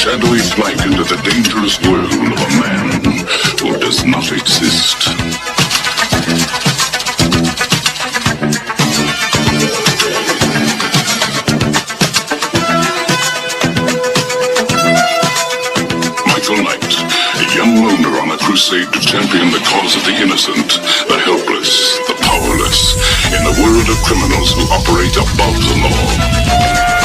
shadowy flight into the dangerous world of a man who does not exist. A young loner on a crusade to champion the cause of the innocent, the helpless, the powerless, in a world of criminals who operate above the law.